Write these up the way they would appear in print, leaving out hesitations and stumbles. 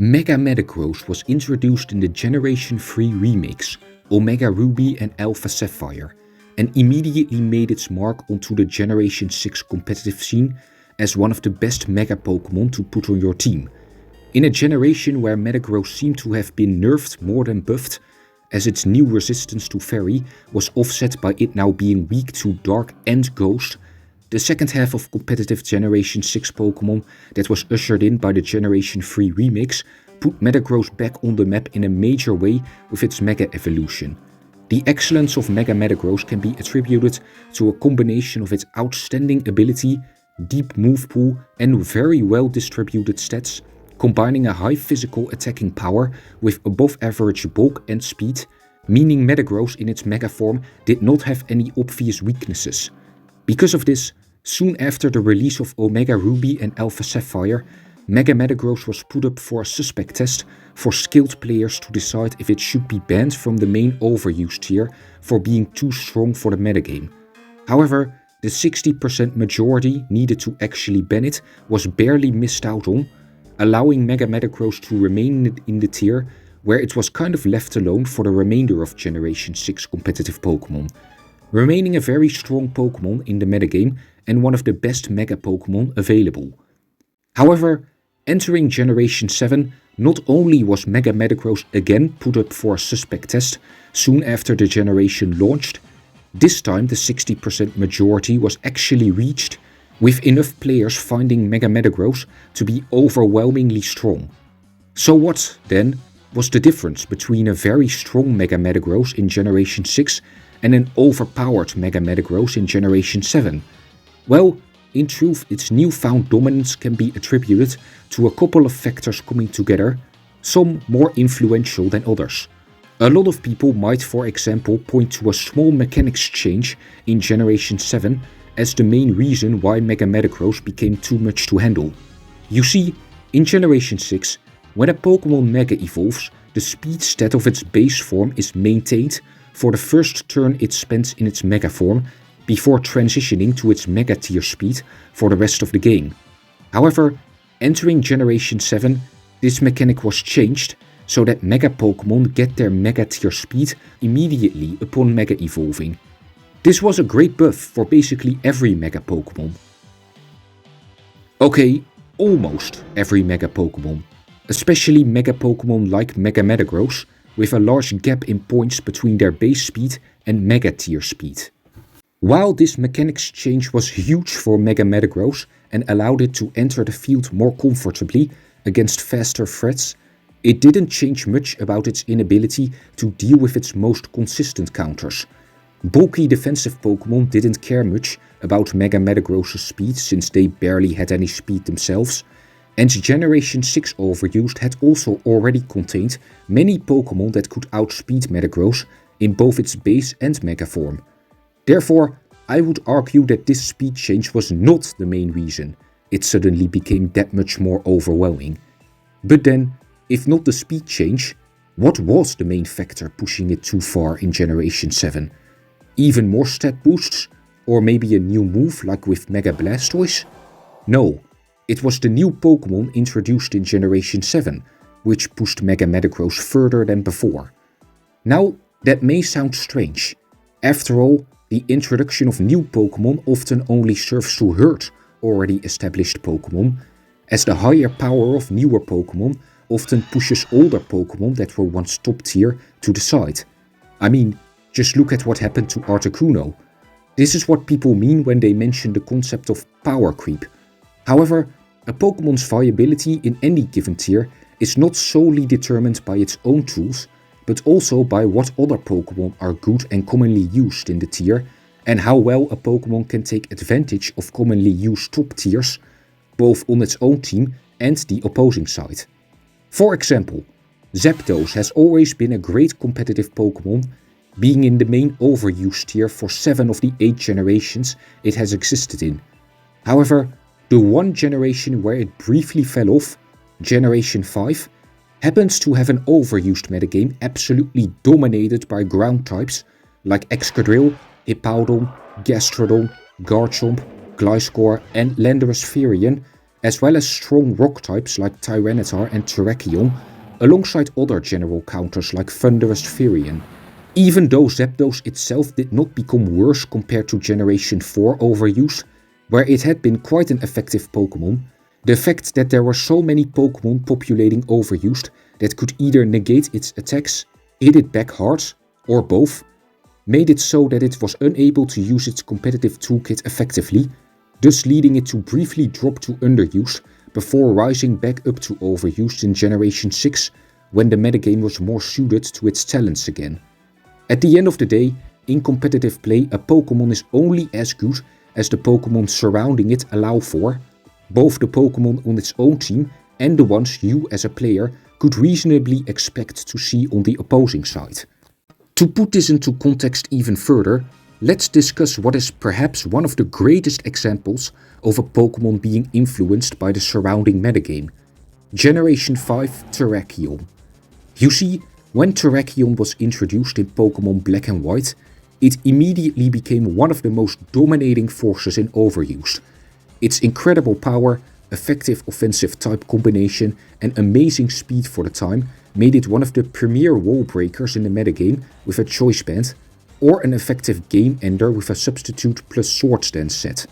Mega-Metagross was introduced in the Generation 3 remakes, Omega Ruby and Alpha Sapphire, and immediately made its mark onto the Generation 6 competitive scene as one of the best Mega Pokémon to put on your team. In a generation where Metagross seemed to have been nerfed more than buffed, as its new resistance to Fairy was offset by it now being weak to Dark and Ghost, the second half of competitive Generation 6 Pokémon that was ushered in by the Generation 3 remakes put Metagross back on the map in a major way with its Mega Evolution. The excellence of Mega-Metagross can be attributed to a combination of its outstanding ability, deep move pool and very well distributed stats, combining a high physical attacking power with above average bulk and speed, meaning Metagross in its Mega form did not have any obvious weaknesses. Because of this, soon after the release of Omega Ruby and Alpha Sapphire, Mega-Metagross was put up for a suspect test for skilled players to decide if it should be banned from the main Overused tier for being too strong for the metagame. However, the 60% majority needed to actually ban it was barely missed out on, allowing Mega-Metagross to remain in the tier where it was kind of left alone for the remainder of Generation 6 competitive Pokémon, remaining a very strong Pokémon in the metagame and one of the best Mega Pokémon available. However, entering Generation 7, not only was Mega-Metagross again put up for a suspect test soon after the generation launched, this time the 60% majority was actually reached, with enough players finding Mega-Metagross to be overwhelmingly strong. So what, then, was the difference between a very strong Mega-Metagross in Generation 6 and an overpowered Mega-Metagross in Generation 7? Well, in truth, its newfound dominance can be attributed to a couple of factors coming together, some more influential than others. A lot of people might, for example, point to a small mechanics change in Generation 7 as the main reason why Mega-Metagross became too much to handle. You see, in Generation 6, when a Pokémon Mega evolves, the speed stat of its base form is maintained for the first turn it spends in its Mega form, before transitioning to its Mega tier speed for the rest of the game. However, entering Generation 7, this mechanic was changed so that Mega Pokémon get their Mega tier speed immediately upon Mega evolving. This was a great buff for basically every Mega Pokémon. Okay, almost every Mega Pokémon, especially Mega Pokémon like Mega-Metagross, with a large gap in points between their base speed and Mega tier speed. While this mechanics change was huge for Mega-Metagross and allowed it to enter the field more comfortably against faster threats, it didn't change much about its inability to deal with its most consistent counters. Bulky defensive Pokémon didn't care much about Mega-Metagross's speed since they barely had any speed themselves, and Generation 6 Overused had also already contained many Pokémon that could outspeed Metagross in both its base and Mega form. Therefore, I would argue that this speed change was not the main reason it suddenly became that much more overwhelming. But then, if not the speed change, what was the main factor pushing it too far in Generation 7? Even more stat boosts? Or maybe a new move like with Mega Blastoise? No, it was the new Pokémon introduced in Generation 7, which pushed Mega-Metagross further than before. Now, that may sound strange. After all, the introduction of new Pokémon often only serves to hurt already established Pokémon, as the higher power of newer Pokémon often pushes older Pokémon that were once top tier to the side. I mean, just look at what happened to Articuno. This is what people mean when they mention the concept of power creep. However, a Pokémon's viability in any given tier is not solely determined by its own tools, but also by what other Pokémon are good and commonly used in the tier, and how well a Pokémon can take advantage of commonly used top tiers, both on its own team and the opposing side. For example, Zapdos has always been a great competitive Pokémon, being in the main Overused tier for 7 of the 8 generations it has existed in. However, the one generation where it briefly fell off, Generation 5, happens to have an Overused metagame absolutely dominated by ground types like Excadrill, Hippowdon, Gastrodon, Garchomp, Gliscor and Landorus Firion, as well as strong rock types like Tyranitar and Terrakion, alongside other general counters like Thunderous Firion. Even though Zapdos itself did not become worse compared to Generation 4 Overused, where it had been quite an effective Pokémon, the fact that there were so many Pokémon populating Overused that could either negate its attacks, hit it back hard, or both, made it so that it was unable to use its competitive toolkit effectively, thus leading it to briefly drop to underused before rising back up to overused in Generation 6 when the metagame was more suited to its talents again. At the end of the day, in competitive play, a Pokémon is only as good as the Pokémon surrounding it allow for, both the Pokémon on its own team and the ones you as a player could reasonably expect to see on the opposing side. To put this into context even further, let's discuss what is perhaps one of the greatest examples of a Pokémon being influenced by the surrounding metagame: Generation 5 Terrakion. You see, when Terrakion was introduced in Pokémon Black and White, it immediately became one of the most dominating forces in Overused. Its incredible power, effective offensive type combination and amazing speed for the time made it one of the premier wall breakers in the metagame with a choice band, or an effective game ender with a substitute plus sword stance set.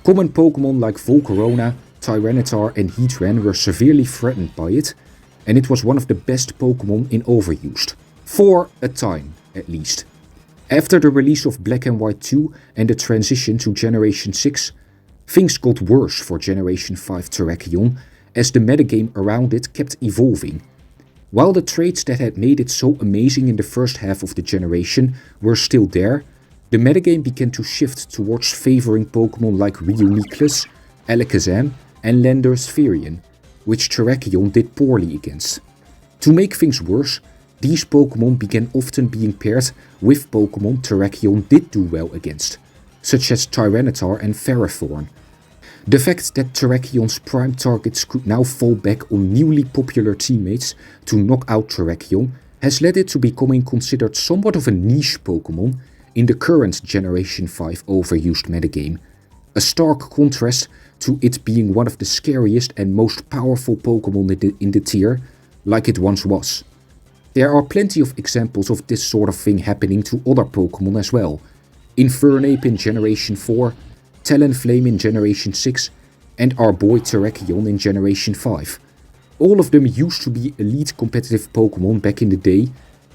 Common Pokémon like Volcarona, Tyranitar and Heatran were severely threatened by it, and it was one of the best Pokémon in Overused. For a time, at least. After the release of Black and White 2 and the transition to Generation 6, things got worse for Generation 5 Terrakion as the metagame around it kept evolving. While the traits that had made it so amazing in the first half of the generation were still there, the metagame began to shift towards favoring Pokémon like Reuniclus, Alakazam and Landorus Firion, which Terrakion did poorly against. To make things worse, these Pokémon began often being paired with Pokémon Terrakion did do well against, such as Tyranitar and Ferrothorn. The fact that Terrakion's prime targets could now fall back on newly popular teammates to knock out Terrakion has led it to becoming considered somewhat of a niche Pokémon in the current Generation 5 Overused metagame, a stark contrast to it being one of the scariest and most powerful Pokémon in the tier, like it once was. There are plenty of examples of this sort of thing happening to other Pokémon as well. Infernape in Generation 4, Talonflame in Generation 6, and our boy Terrakion in Generation 5. All of them used to be elite competitive Pokémon back in the day,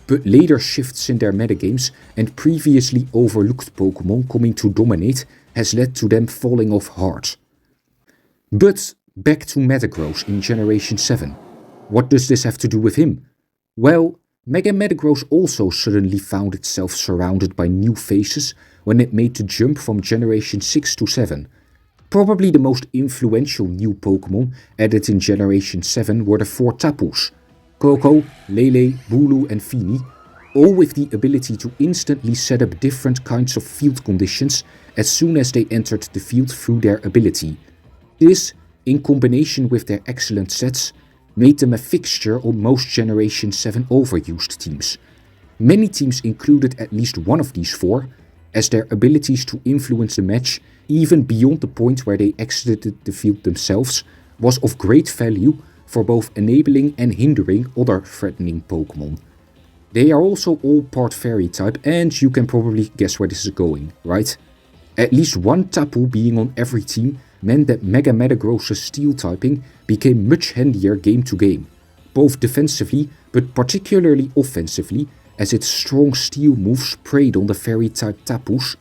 but later shifts in their metagames and previously overlooked Pokémon coming to dominate has led to them falling off hard. But back to Metagross in Generation 7. What does this have to do with him? Well, Mega-Metagross also suddenly found itself surrounded by new faces when it made the jump from Generation 6 to 7. Probably the most influential new Pokémon added in Generation 7 were the 4 Tapus: Koko, Lele, Bulu and Fini, all with the ability to instantly set up different kinds of field conditions as soon as they entered the field through their ability. This, in combination with their excellent sets, made them a fixture on most Generation 7 Overused teams. Many teams included at least one of these 4, as their abilities to influence the match even beyond the point where they exited the field themselves was of great value for both enabling and hindering other threatening Pokémon. They are also all part Fairy type, and you can probably guess where this is going, right? At least one Tapu being on every team meant that Mega-Metagross's Steel typing became much handier game to game, both defensively but particularly offensively, as its strong Steel moves preyed on the Fairy type Tapus,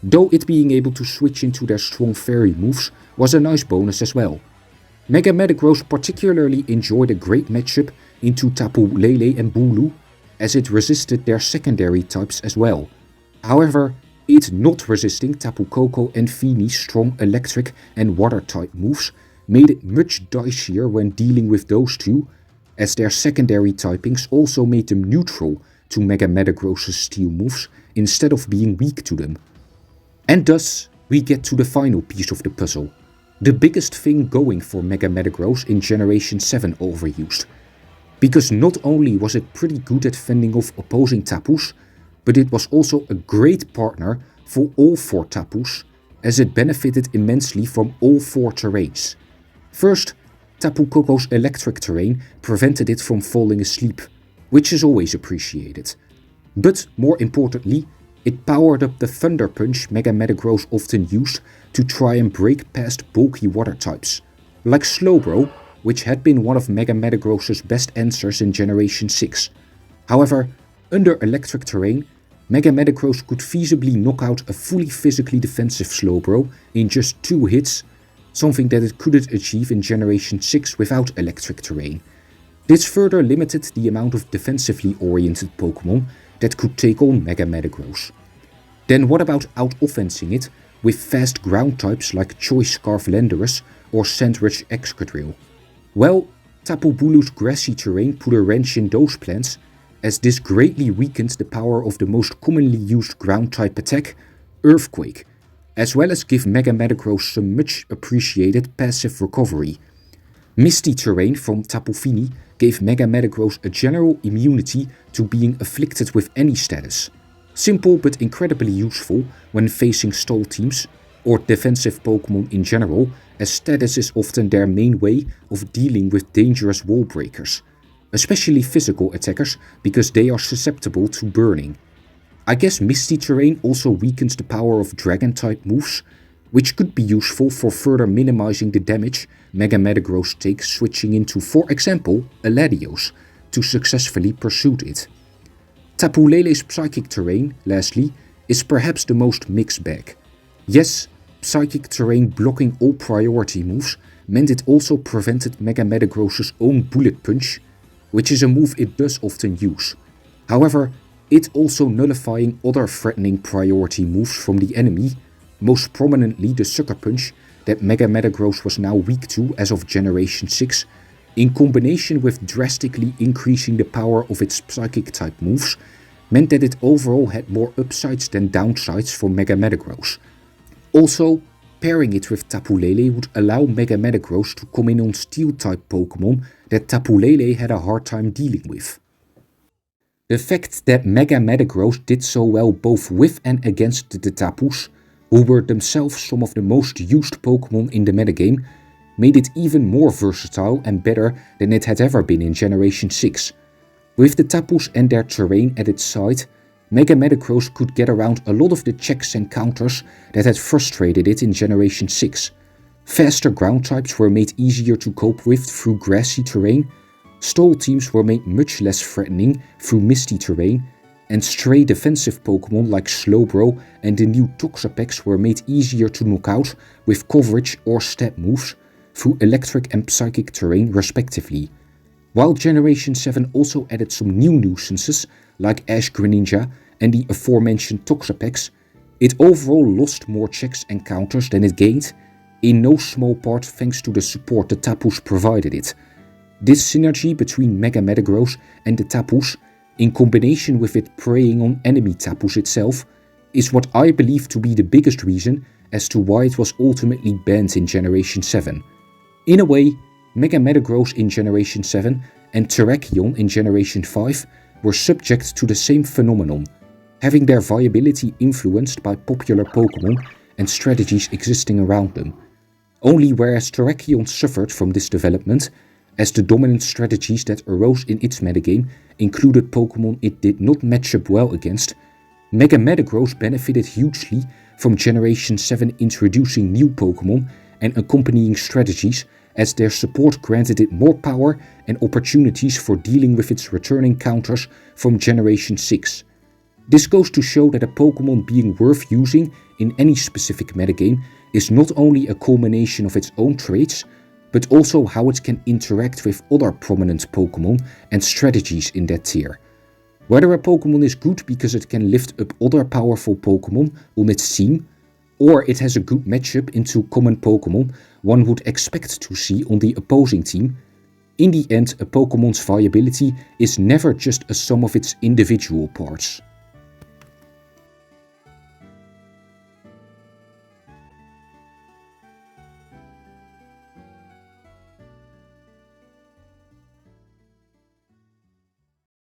though it being able to switch into their strong Fairy moves was a nice bonus as well. Mega-Metagross particularly enjoyed a great matchup into Tapu Lele and Bulu, as it resisted their secondary types as well. However, it not resisting Tapu Koko and Fini's strong electric and water type moves made it much dicier when dealing with those two, as their secondary typings also made them neutral to Mega-Metagross's Steel moves instead of being weak to them. And thus, we get to the final piece of the puzzle, the biggest thing going for Mega-Metagross in Generation 7 Overused. Because not only was it pretty good at fending off opposing Tapus, but it was also a great partner for all 4 Tapus, as it benefited immensely from all 4 terrains. First, Tapu Koko's electric terrain prevented it from falling asleep, which is always appreciated. But more importantly, it powered up the Thunder Punch Mega-Metagross often used to try and break past bulky water types, like Slowbro, which had been one of Mega-Metagross's best answers in Generation 6. However, under electric terrain, Mega-Metagross could feasibly knock out a fully physically defensive Slowbro in just 2 hits, something that it couldn't achieve in Generation 6 without electric terrain. This further limited the amount of defensively oriented Pokémon that could take on Mega-Metagross. Then what about out-offensing it with fast ground types like Choice Scarf Landorus or Sandwich Excadrill? Well, Tapu Bulu's grassy terrain put a wrench in those plans, as this greatly weakened the power of the most commonly used ground type attack, Earthquake, as well as give Mega-Metagross some much appreciated passive recovery. Misty terrain from Tapu Fini gave Mega-Metagross a general immunity to being afflicted with any status. Simple but incredibly useful when facing stall teams or defensive Pokémon in general, as status is often their main way of dealing with dangerous wall breakers, especially physical attackers because they are susceptible to burning. I guess Misty terrain also weakens the power of Dragon type moves, which could be useful for further minimizing the damage Mega-Metagross takes switching into, for example, a Latios to successfully pursue it. Tapu Lele's Psychic terrain, lastly, is perhaps the most mixed bag. Yes, Psychic terrain blocking all priority moves meant it also prevented Mega-Metagross's own Bullet Punch, which is a move it does often use. However, it also nullifying other threatening priority moves from the enemy, most prominently the Sucker Punch that Mega-Metagross was now weak to as of Generation 6, in combination with drastically increasing the power of its Psychic type moves, meant that it overall had more upsides than downsides for Mega-Metagross. Also, pairing it with Tapu Lele would allow Mega-Metagross to come in on Steel type Pokémon that Tapu Lele had a hard time dealing with. The fact that Mega-Metagross did so well both with and against the Tapus, who were themselves some of the most used Pokémon in the metagame, made it even more versatile and better than it had ever been in Generation 6. With the Tapus and their terrain at its side, Mega-Metagross could get around a lot of the checks and counters that had frustrated it in Generation 6. Faster ground types were made easier to cope with through grassy terrain, stall teams were made much less threatening through misty terrain, and stray defensive Pokémon like Slowbro and the new Toxapex were made easier to knock out with coverage or stab moves through electric and psychic terrain respectively. While Generation 7 also added some new nuisances like Ash Greninja and the aforementioned Toxapex, it overall lost more checks and counters than it gained, in no small part thanks to the support the Tapus provided it. This synergy between Mega-Metagross and the Tapus, in combination with it preying on enemy Tapus itself, is what I believe to be the biggest reason as to why it was ultimately banned in Generation 7. In a way, Mega-Metagross in Generation 7 and Terrakion in Generation 5 were subject to the same phenomenon, having their viability influenced by popular Pokémon and strategies existing around them. Only whereas Terrakion suffered from this development, as the dominant strategies that arose in its metagame included Pokémon it did not match up well against, Mega-Metagross benefited hugely from Generation 7 introducing new Pokémon and accompanying strategies, as their support granted it more power and opportunities for dealing with its returning counters from Generation 6. This goes to show that a Pokémon being worth using in any specific metagame is not only a culmination of its own traits, but also how it can interact with other prominent Pokémon and strategies in that tier. Whether a Pokémon is good because it can lift up other powerful Pokémon on its team, or it has a good matchup into common Pokémon one would expect to see on the opposing team, in the end a Pokémon's viability is never just a sum of its individual parts.